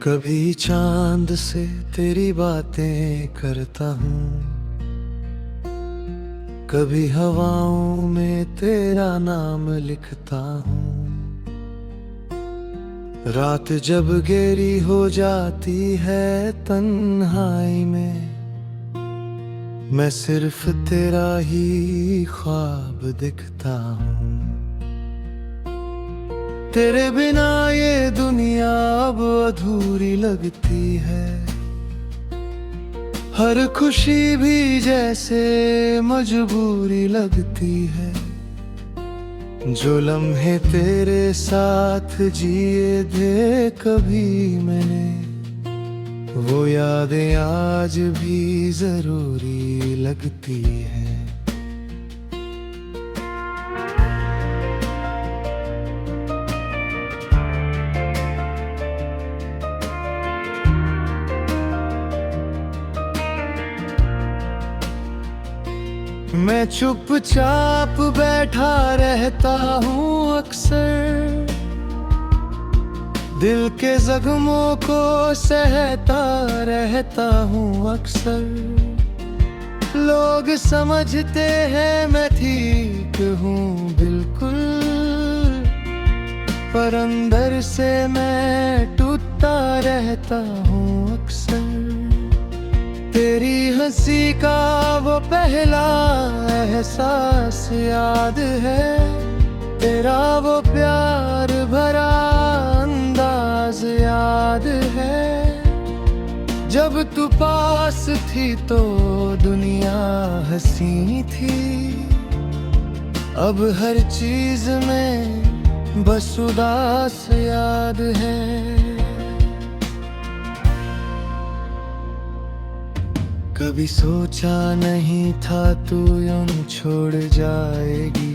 कभी चांद से तेरी बातें करता हूँ, कभी हवाओं में तेरा नाम लिखता हूँ। रात जब गहरी हो जाती है तन्हाई में, मैं सिर्फ तेरा ही ख्वाब दिखता हूँ। तेरे बिना ये दुनिया अब अधूरी लगती है, हर खुशी भी जैसे मजबूरी लगती है। जो लम्हे तेरे साथ जिए थे कभी मैंने, वो यादें आज भी जरूरी लगती है। मैं चुपचाप बैठा रहता हूँ अक्सर, दिल के जख्मों को सहता रहता हूँ अक्सर। लोग समझते हैं मैं ठीक हूँ बिल्कुल, पर अंदर से मैं टूटता रहता हूँ अक्सर। तेरी हंसी का वो पहला एहसास याद है, तेरा वो प्यार भरा अंदाज याद है। जब तू पास थी तो दुनिया हंसी थी, अब हर चीज में बस उदास याद है। कभी सोचा नहीं था तू यूं छोड़ जाएगी,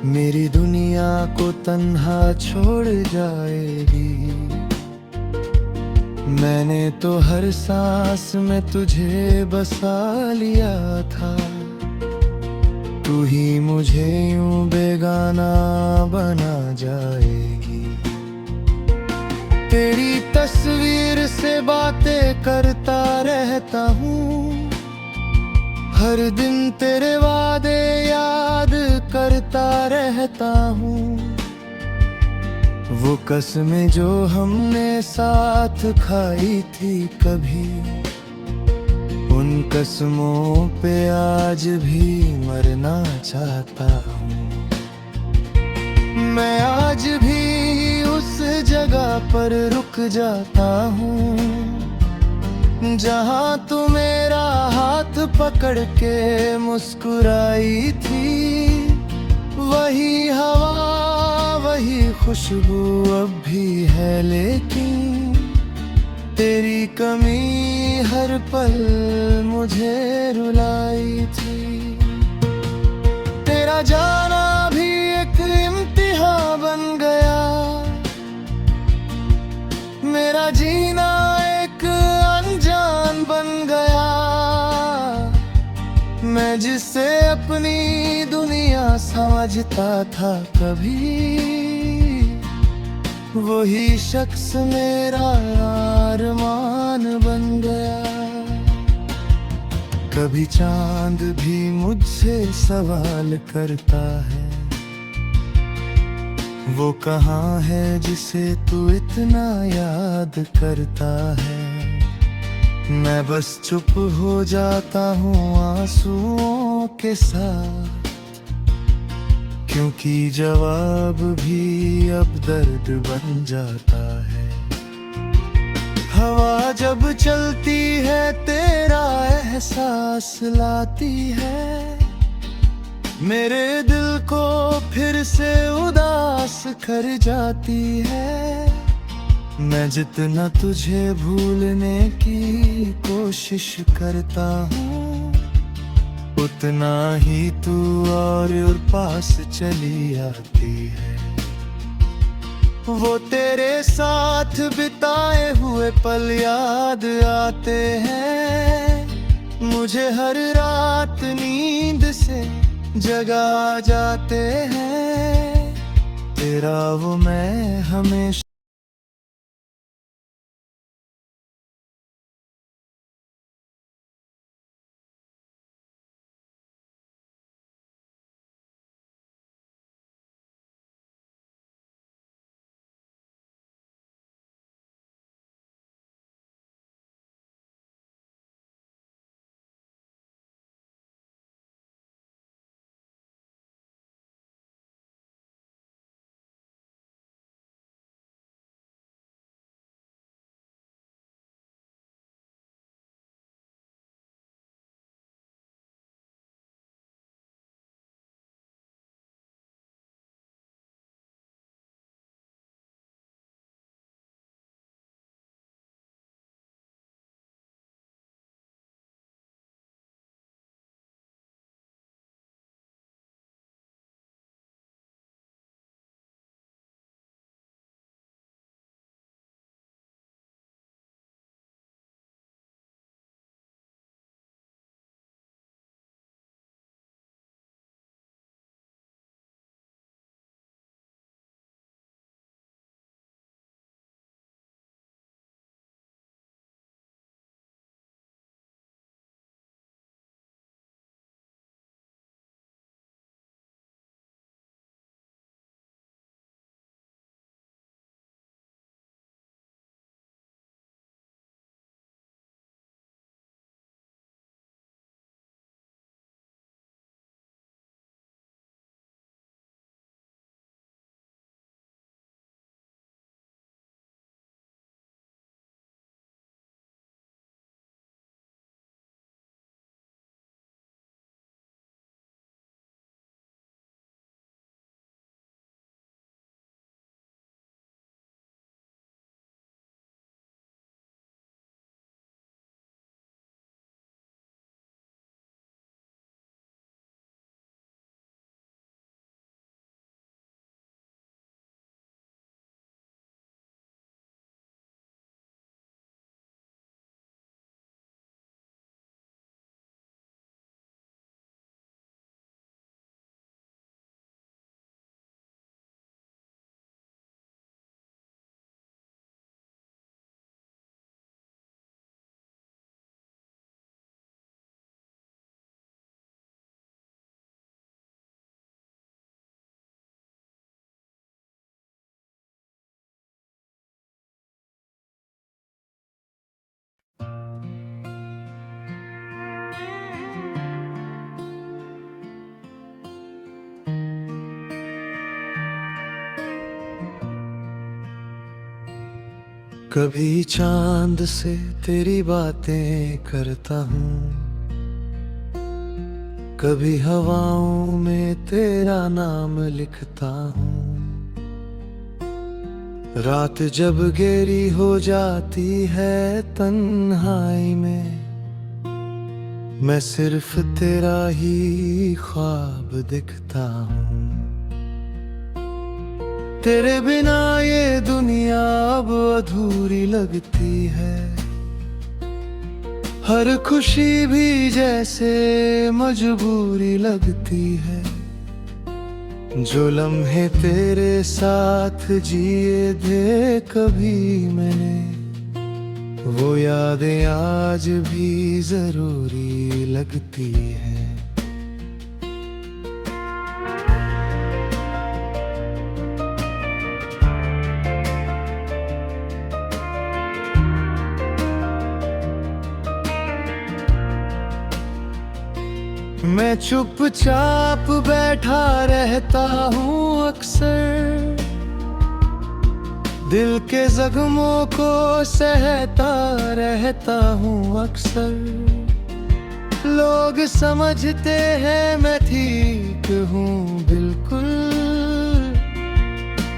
मेरी दुनिया को तन्हा छोड़ जाएगी। मैंने तो हर सांस में तुझे बसा लिया था, तू ही मुझे यूं बेगाना बना जाएगी। तेरी तस्वीर से बातें करता रहता हूँ, हर दिन तेरे वादे याद करता रहता हूँ। वो कसमें जो हमने साथ खाई थी कभी, उन कसमों पे आज भी मरना चाहता हूँ। मैं आज भी उस जगह पर रुक जाता हूँ, जहाँ तू मेरा हाथ पकड़ के मुस्कुराई थी। वही हवा वही खुशबू अब भी है, लेकिन तेरी कमी हर पल मुझे रुलाई थी। तेरा जाना भी एक इम्तिहान बन गया, मेरा जीना एक अनजान बन गया। मैं जिसे अपनी दुनिया समझता था कभी, वही शख्स मेरा अरमान बन गया। कभी चांद भी मुझसे सवाल करता है, वो कहाँ है जिसे तू इतना याद करता है। मैं बस चुप हो जाता हूँ आंसुओं के साथ, क्योंकि जवाब भी अब दर्द बन जाता है। हवा जब चलती है तेरा एहसास लाती है, मेरे दिल को फिर से उदास कर जाती है। मैं जितना तुझे भूलने की कोशिश करता हूँ, उतना ही तू और पास चली आती है। वो तेरे साथ बिताए हुए पल याद आते हैं, मुझे हर रात नींद से जगा जाते हैं। तेरा वो मैं हमेशा कभी चांद से तेरी बातें करता हूँ, कभी हवाओं में तेरा नाम लिखता हूँ। रात जब गहरी हो जाती है तन्हाई में, मैं सिर्फ तेरा ही ख्वाब दिखता हूँ। तेरे बिना ये दुनिया अब अधूरी लगती है, हर खुशी भी जैसे मजबूरी लगती है। जो लम्हे तेरे साथ जिए थे कभी मैंने, वो यादें आज भी जरूरी लगती है। मैं चुपचाप बैठा रहता हूँ अक्सर, दिल के जख्मों को सहता रहता हूँ अक्सर। लोग समझते हैं मैं ठीक हूँ बिल्कुल,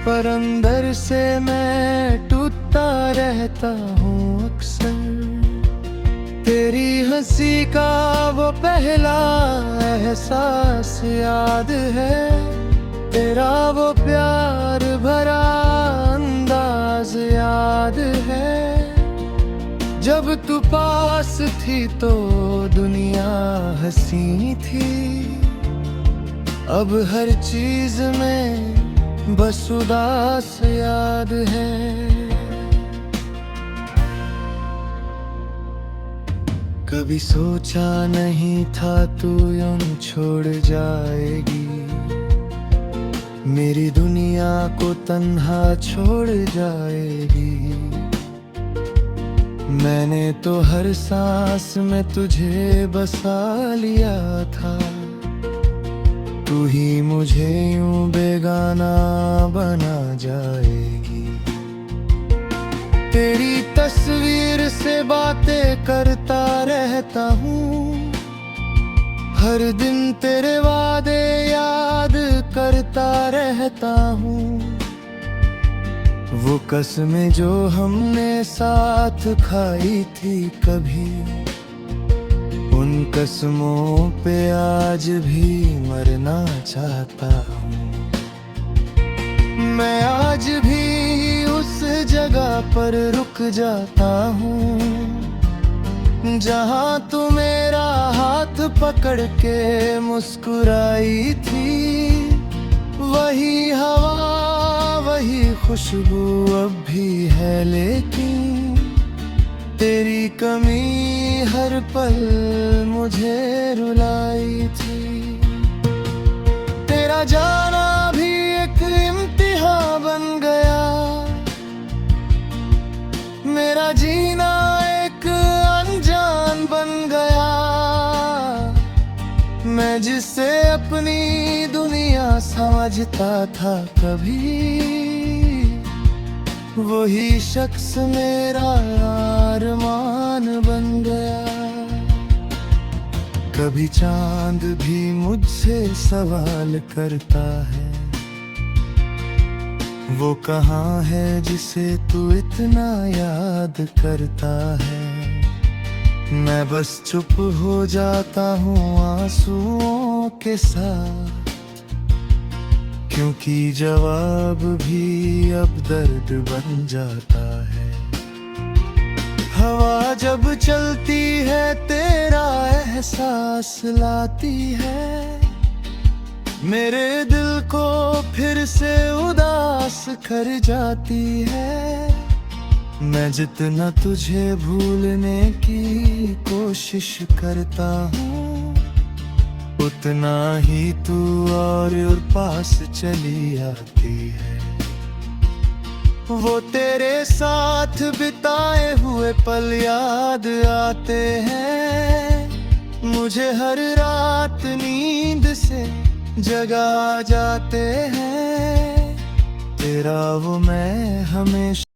पर अंदर से मैं टूटता रहता हूँ अक्सर। तेरी हंसी का वो पहला एहसास याद है, तेरा वो प्यार भरा अंदाज याद है। जब तू पास थी तो दुनिया हंसी थी, अब हर चीज में बस उदास याद है। कभी सोचा नहीं था तू यूं छोड़ जाएगी, मेरी दुनिया को तन्हा छोड़ जाएगी। मैंने तो हर सांस में तुझे बसा लिया था, तू ही मुझे यूं बेगाना बना जाएगी। तेरी तस्वीर से बातें करता रहता हूँ, हर दिन तेरे वादे याद करता रहता हूँ। वो कसमें जो हमने साथ खाई थी कभी, उन कसमों पे आज भी मरना चाहता हूँ। मैं आज भी उस जगह पर रुक जाता हूँ, जहाँ तू मेरा हाथ पकड़ के मुस्कुराई थी। वही हवा वही खुशबू अब भी है, लेकिन तेरी कमी हर पल मुझे रुलाई थी। तेरा जाना भी एक इम्तिहान बन गया, मेरा जीना एक अनजान बन गया। मैं जिसे अपनी दुनिया समझता था कभी, वही शख्स मेरा अरमान बन गया। कभी चांद भी मुझसे सवाल करता है, वो कहाँ है जिसे तू इतना याद करता है। मैं बस चुप हो जाता हूँ आंसुओं के साथ, क्योंकि जवाब भी अब दर्द बन जाता है। हवा जब चलती है तेरा एहसास लाती है, मेरे दिल को फिर से उदास कर जाती है। मैं जितना तुझे भूलने की कोशिश करता हूँ, उतना ही तू और पास चली आती है। वो तेरे साथ बिताए हुए पल याद आते हैं, मुझे हर रात नींद से जगा जाते हैं। तेरा वो मैं हमेशा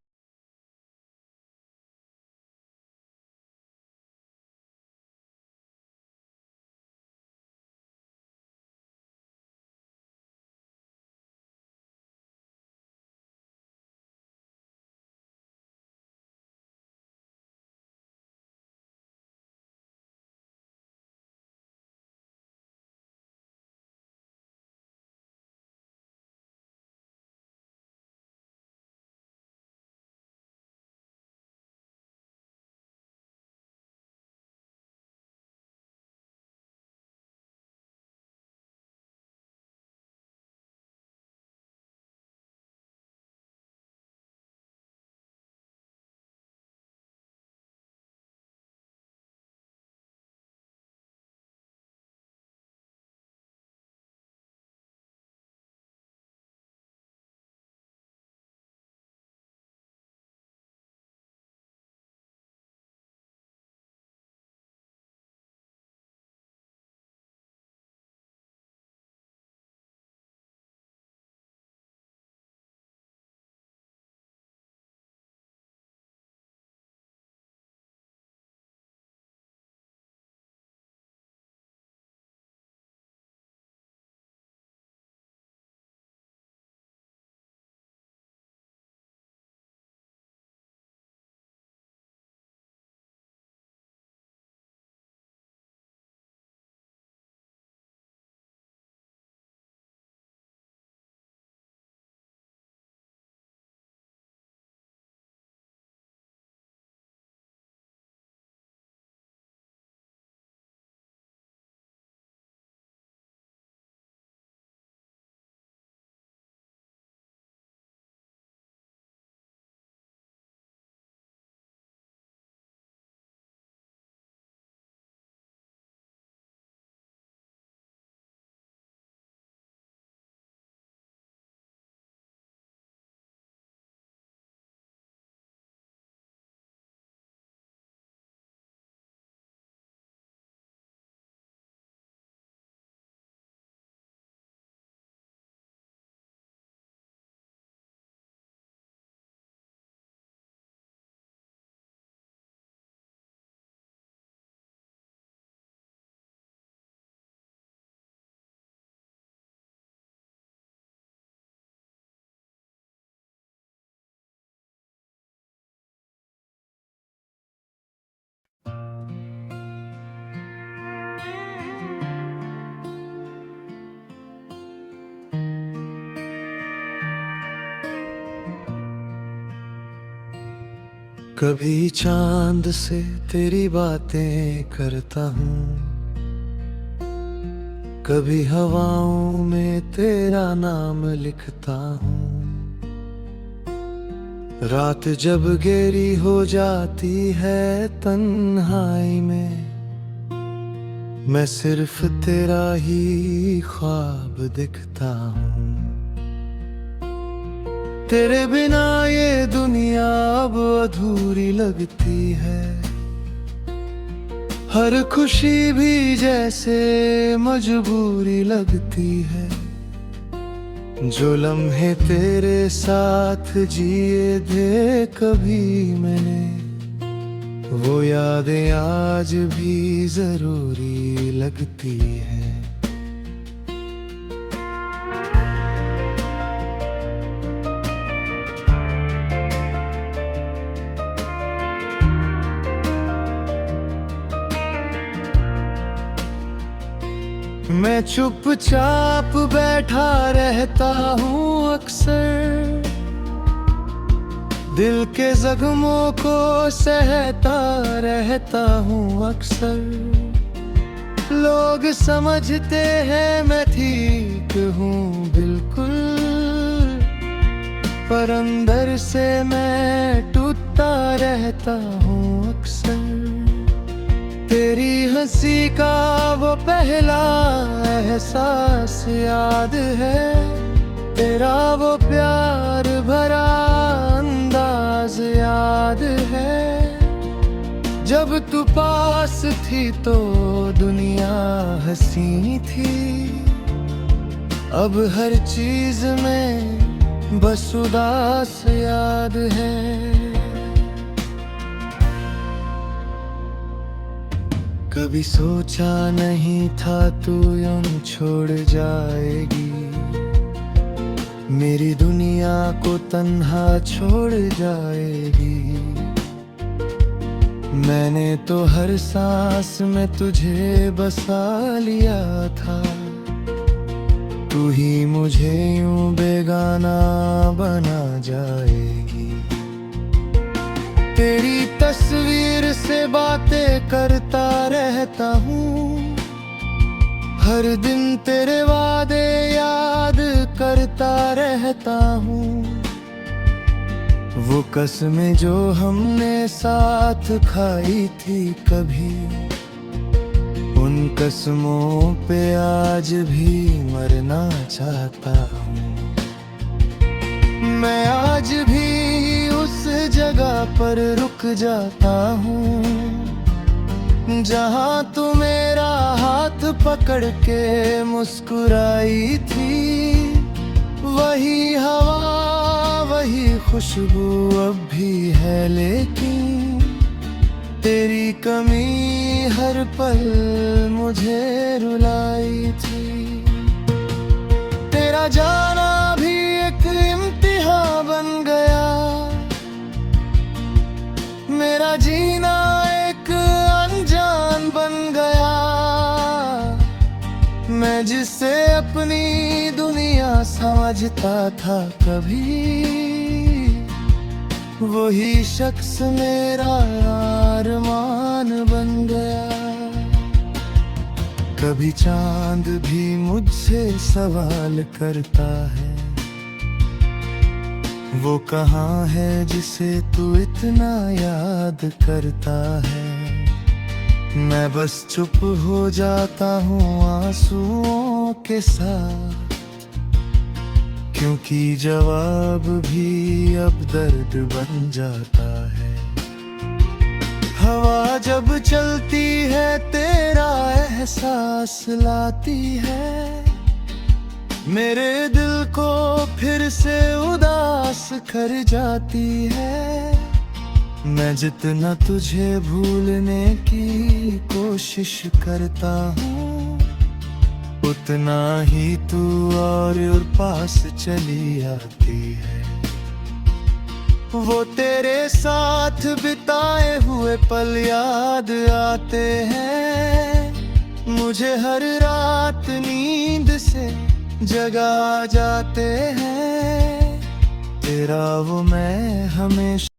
कभी चांद से तेरी बातें करता हूँ, कभी हवाओं में तेरा नाम लिखता हूँ। रात जब गहरी हो जाती है तन्हाई में, मैं सिर्फ तेरा ही ख्वाब दिखता हूँ। तेरे बिना ये दुनिया अब अधूरी लगती है, हर खुशी भी जैसे मजबूरी लगती है। जो लम्हे तेरे साथ जिए थे कभी मैंने, वो यादें आज भी जरूरी लगती है। मैं चुपचाप बैठा रहता हूँ अक्सर, दिल के जख्मों को सहता रहता हूँ अक्सर। लोग समझते हैं मैं ठीक हूँ बिल्कुल, पर अंदर से मैं टूटता रहता हूँ अक्सर। तेरी हंसी का वो पहला एहसास याद है, तेरा वो प्यार भरा अंदाज याद है। जब तू पास थी तो दुनिया हंसी थी, अब हर चीज में बस उदास याद है। कभी सोचा नहीं था तू यूं छोड़ जाएगी, मेरी दुनिया को तन्हा छोड़ जाएगी। मैंने तो हर सांस में तुझे बसा लिया था, तू ही मुझे यूं बेगाना बना जाएगी। तेरी तस्वीर से बातें करता रहता हूँ, हर दिन तेरे वादे याद करता रहता हूँ। वो कसमें जो हमने साथ खाई थी कभी, उन कसमों पे आज भी मरना चाहता हूँ। मैं आज भी उस जगह पर रुक जाता हूँ, जहाँ तू मेरा हाथ पकड़ के मुस्कुराई थी। वही हवा वही खुशबू अब भी है, लेकिन तेरी कमी हर पल मुझे रुलाई थी। तेरा जाना भी एक इम्तिहान बन गया, मेरा जीना एक अनजान बन गया। मैं जिसे अपनी दुनिया समझता था कभी, वही शख्स मेरा अरमान बन गया। कभी चांद भी मुझसे सवाल करता है, वो कहाँ है जिसे तू इतना याद करता है। मैं बस चुप हो जाता हूँ आंसुओं के साथ, क्योंकि जवाब भी अब दर्द बन जाता है। हवा जब चलती है तेरा एहसास लाती है, मेरे दिल को फिर से उदास कर जाती है। मैं जितना तुझे भूलने की कोशिश करता हूँ, उतना ही तू और पास चली आती है। वो तेरे साथ बिताए हुए पल याद आते हैं, मुझे हर रात नींद से जगा जाते हैं। तेरा वो मैं हमेशा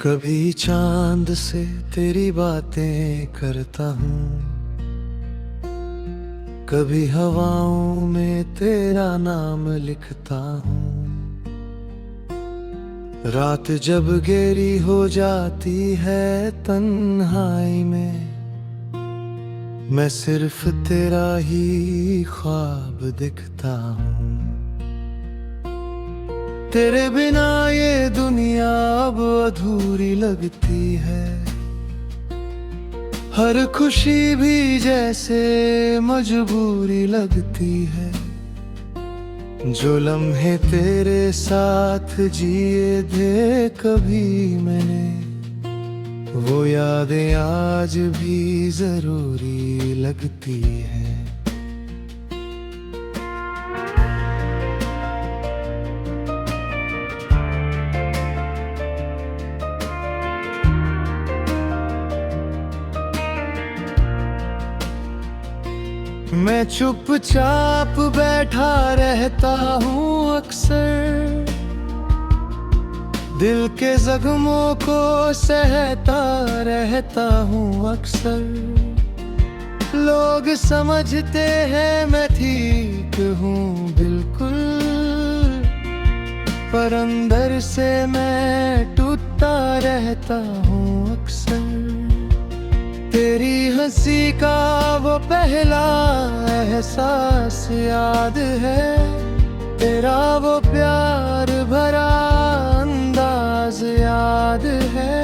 कभी चांद से तेरी बातें करता हूँ, कभी हवाओं में तेरा नाम लिखता हूँ। रात जब गहरी हो जाती है तन्हाई में, मैं सिर्फ तेरा ही ख्वाब दिखता हूँ। तेरे बिना ये दुनिया अब अधूरी लगती है, हर खुशी भी जैसे मजबूरी लगती है। जो लम्हे तेरे साथ जिए थे कभी मैंने, वो यादें आज भी जरूरी लगती है। मैं चुपचाप बैठा रहता हूँ अक्सर, दिल के जख्मों को सहता रहता हूँ अक्सर। लोग समझते हैं मैं ठीक हूँ बिल्कुल, पर अंदर से मैं टूटता रहता हूँ अक्सर। तेरी हंसी का वो पहला एहसास याद है, तेरा वो प्यार भरा अंदाज याद है।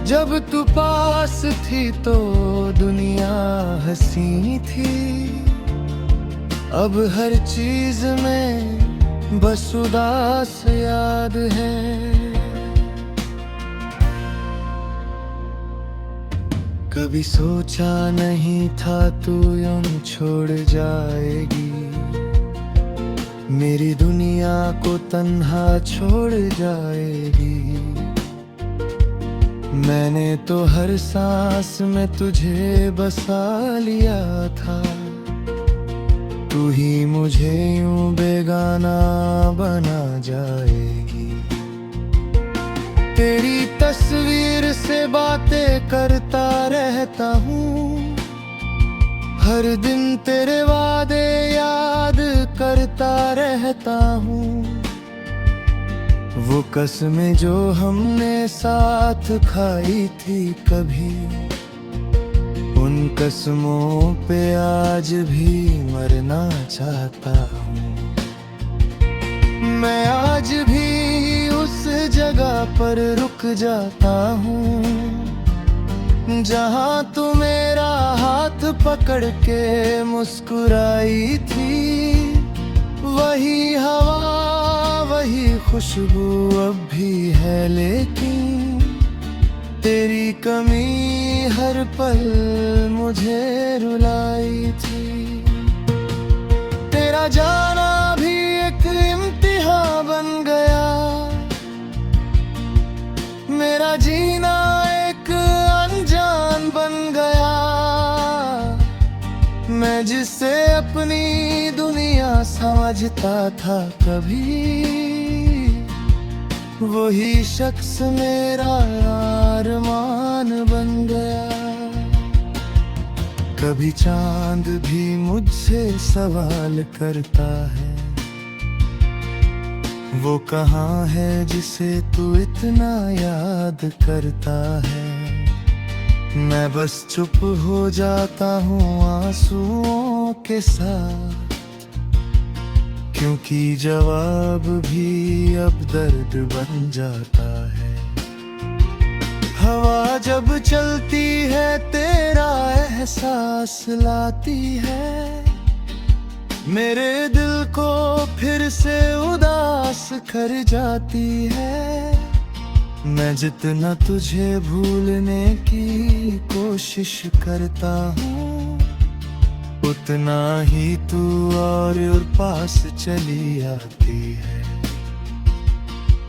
जब तू पास थी तो दुनिया हंसी थी, अब हर चीज में बस उदास याद है। कभी सोचा नहीं था तू यूं छोड़ जाएगी, मेरी दुनिया को तन्हा छोड़ जाएगी। मैंने तो हर सांस में तुझे बसा लिया था, तू ही मुझे यूं बेगाना बना जाएगी। तेरी तस्वीर से बातें करता रहता हूँ, हर दिन तेरे वादे याद करता रहता हूँ। वो कसमें जो हमने साथ खाई थी कभी, उन कसमों पे आज भी मरना चाहता हूँ। मैं आज भी उस जगह पर रुक जाता हूँ, जहाँ तू मेरा हाथ पकड़ के मुस्कुराई थी। वही हवा वही खुशबू अब भी है, लेकिन तेरी कमी हर पल मुझे रुलाई थी। तेरा जाना भी एक इम्तिहान बन गया, मेरा जीना एक अनजान बन गया। मैं जिसे अपनी दुनिया समझता था कभी, वही शख्स मेरा अरमान बन गया। कभी चांद भी मुझसे सवाल करता है, वो कहाँ है जिसे तू इतना याद करता है। मैं बस चुप हो जाता हूँ आंसुओं के साथ, क्योंकि जवाब भी अब दर्द बन जाता है। हवा जब चलती है तेरा एहसास लाती है, मेरे दिल को फिर से उदास कर जाती है। मैं जितना तुझे भूलने की कोशिश करता हूँ, उतना ही तू और पास चली आती है।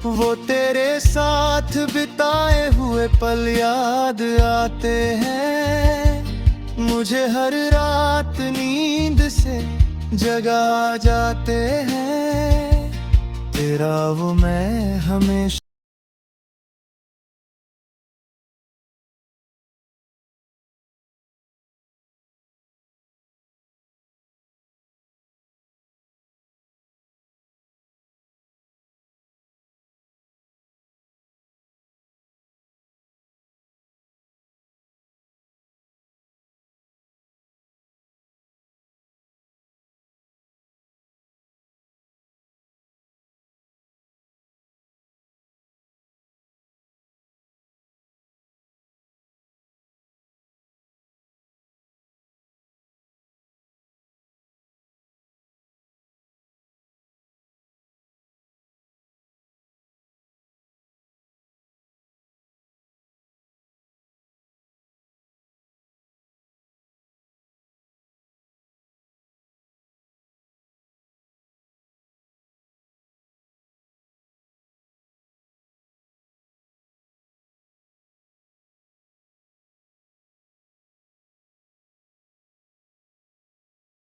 वो तेरे साथ बिताए हुए पल याद आते हैं, मुझे हर रात नींद से जगा जाते हैं। तेरा वो मैं हमेशा